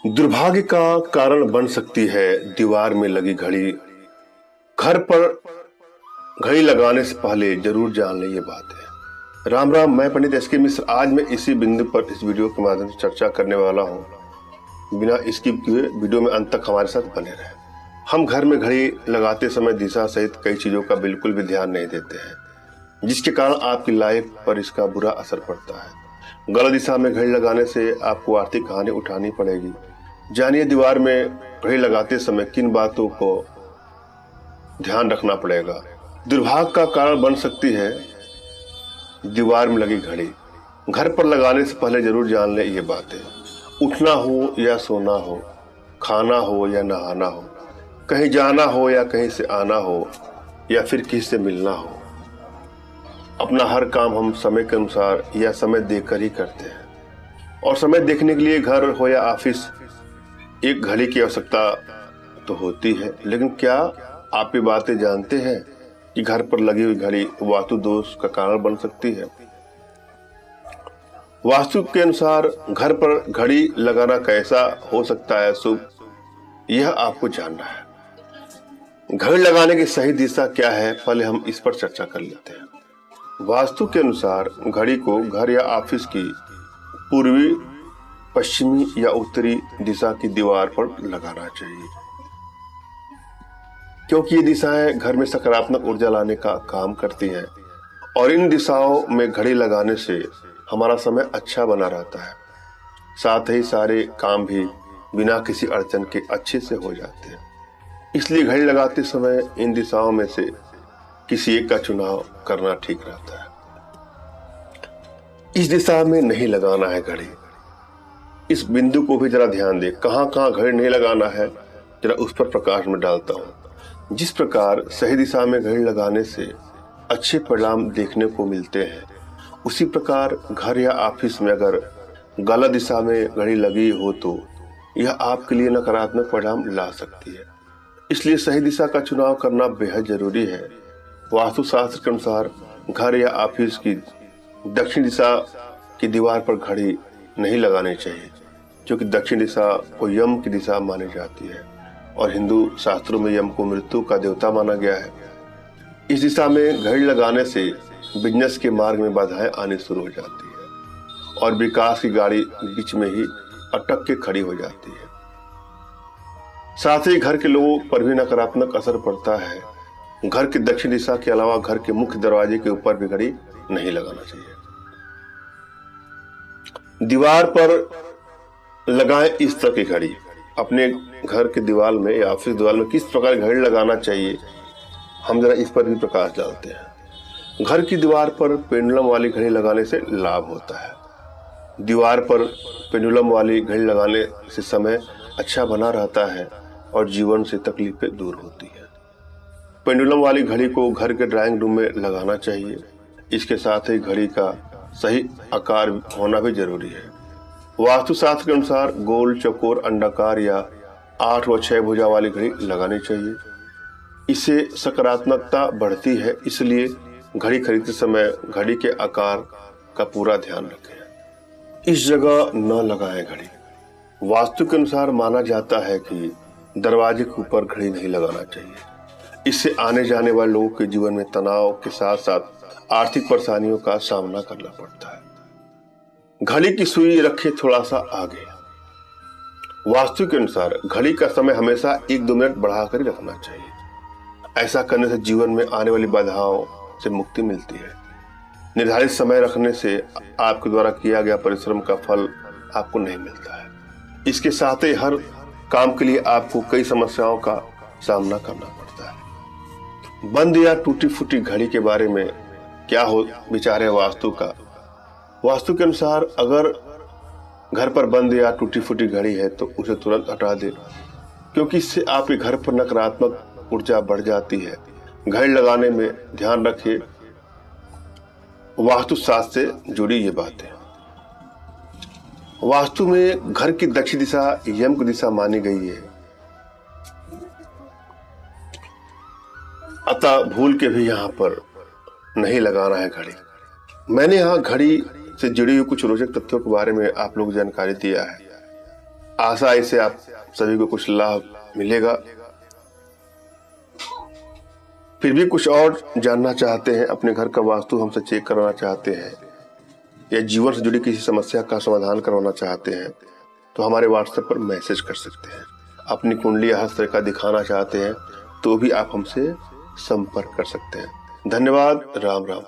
दुर्भाग्य का कारण बन सकती है दीवार में लगी घड़ी। घर पर घड़ी लगाने से पहले जरूर जान लें ये बात है। राम राम, मैं पंडित एस के मिश्र। आज मैं इसी बिंदु पर इस वीडियो के माध्यम से चर्चा करने वाला हूँ। बिना स्किप किए वीडियो में अंत तक हमारे साथ बने रहें। हम घर में घड़ी लगाते समय दिशा सहित कई चीजों का बिल्कुल भी ध्यान नहीं देते हैं, जिसके कारण आपकी लाइफ पर इसका बुरा असर पड़ता है। गलत दिशा में घड़ी लगाने से आपको आर्थिक हानि उठानी पड़ेगी। जानिए दीवार में घड़ी लगाते समय किन बातों को ध्यान रखना पड़ेगा। दुर्भाग्य का कारण बन सकती है दीवार में लगी घड़ी। घर पर लगाने से पहले जरूर जान लें ये बातें। उठना हो या सोना हो, खाना हो या नहाना हो, कहीं जाना हो या कहीं से आना हो, या फिर किसी से मिलना हो, अपना हर काम हम समय के अनुसार या समय देखकर ही करते हैं। और समय देखने के लिए घर हो या ऑफिस एक घड़ी की आवश्यकता तो होती है, लेकिन क्या आप ये बातें जानते हैं कि घर पर लगी हुई घड़ी वास्तु दोष का कारण बन सकती है। वास्तु के अनुसार घर पर घड़ी लगाना कैसा हो सकता है शुभ, यह आपको जानना है। घड़ी लगाने की सही दिशा क्या है, पहले हम इस पर चर्चा कर लेते हैं। वास्तु के अनुसार घड़ी को घर या ऑफिस की पूर्वी, पश्चिमी या उत्तरी दिशा की दीवार पर लगाना चाहिए, क्योंकि ये दिशाएं घर में सकारात्मक ऊर्जा लाने का काम करती हैं और इन दिशाओं में घड़ी लगाने से हमारा समय अच्छा बना रहता है। साथ ही सारे काम भी बिना किसी अड़चन के अच्छे से हो जाते हैं। इसलिए घड़ी लगाते समय इन दिशाओं में से किसी एक का चुनाव करना ठीक रहता है। इस दिशा में नहीं लगाना है घड़ी, इस बिंदु को भी जरा ध्यान दें। कहाँ कहाँ घड़ी नहीं लगाना है, जरा उस पर प्रकाश में डालता हूँ। जिस प्रकार सही दिशा में घड़ी लगाने से अच्छे परिणाम देखने को मिलते हैं, उसी प्रकार घर या ऑफिस में अगर गलत दिशा में घड़ी लगी हो तो यह आपके लिए नकारात्मक परिणाम ला सकती है। इसलिए सही दिशा का चुनाव करना बेहद जरूरी है। वास्तुशास्त्र के अनुसार घर या ऑफिस की दक्षिण दिशा की दीवार पर घड़ी नहीं लगानी चाहिए, क्योंकि दक्षिण दिशा को यम की दिशा मानी जाती है और हिंदू शास्त्रों में यम को मृत्यु का देवता माना गया है। इस दिशा में घड़ी लगाने से बिजनेस के मार्ग में बाधाएं आनी शुरू हो जाती है और विकास की गाड़ी बीच में ही अटक के खड़ी हो जाती है। साथ ही घर के लोगों पर भी नकारात्मक असर पड़ता है। घर की दक्षिण दिशा के अलावा घर के मुख्य दरवाजे के ऊपर भी घड़ी नहीं लगाना चाहिए। दीवार पर लगाएं इस तरह की घड़ी। अपने घर के दीवार में या ऑफिस दीवार में किस प्रकार घड़ी लगाना चाहिए, हम जरा इस पर भी प्रकाश डालते हैं। घर की दीवार पर पेंडुलम वाली घड़ी लगाने से लाभ होता है। दीवार पर पेंडुलम वाली घड़ी लगाने से समय अच्छा बना रहता है और जीवन से तकलीफें दूर होती है। पेंडुलम वाली घड़ी को घर के ड्राइंग रूम में लगाना चाहिए। इसके साथ ही घड़ी का सही आकार होना भी जरूरी है। वास्तुशास्त्र के अनुसार गोल, चौकोर, अंडाकार या 8 व 6 भुजा वाली घड़ी लगानी चाहिए। इससे सकारात्मकता बढ़ती है, इसलिए घड़ी खरीदते समय घड़ी के आकार का पूरा ध्यान रखें। इस जगह न लगाएं घड़ी। वास्तु के अनुसार माना जाता है कि दरवाजे के ऊपर घड़ी नहीं लगाना चाहिए। इससे आने जाने वाले लोगों के जीवन में तनाव के साथ साथ आर्थिक परेशानियों का सामना करना पड़ता है। घड़ी की सुई रखें थोड़ा सा आगे। वास्तु के अनुसार घड़ी का समय हमेशा 1-2 मिनट बढ़ाकर ही रखना चाहिए। ऐसा करने से जीवन में आने वाली बाधाओं से मुक्ति मिलती है। निर्धारित समय रखने से आपके द्वारा किया गया परिश्रम का फल आपको नहीं मिलता है। इसके साथ ही हर काम के लिए आपको कई समस्याओं का सामना करना पड़ता है। बंद या टूटी फूटी घड़ी के बारे में क्या हो विचार है वास्तु का। वास्तु के अनुसार अगर घर पर बंद या टूटी फूटी घड़ी है तो उसे तुरंत हटा दे, क्योंकि इससे आपके घर पर नकारात्मक ऊर्जा बढ़ जाती है। घड़ी लगाने में ध्यान रखें वास्तुशास्त्र से जुड़ी ये बातें। वास्तु में घर की दक्षिण दिशा यम की दिशा मानी गई है, अतः भूल के भी यहाँ पर नहीं लगाना है घड़ी। मैंने यहाँ घड़ी से जुड़ी हुई कुछ रोचक तथ्यों के बारे में आप लोग जानकारी दिया है। आशा है इससे आप सभी को कुछ लाभ मिलेगा। फिर भी कुछ और जानना चाहते हैं, अपने घर का वास्तु हमसे चेक करवाना चाहते हैं या जीवन से जुड़ी किसी समस्या का समाधान करवाना चाहते हैं तो हमारे व्हाट्सएप पर मैसेज कर सकते हैं। अपनी कुंडली या हस्तरेखा दिखाना चाहते हैं तो भी आप हमसे संपर्क कर सकते हैं। धन्यवाद। राम राम।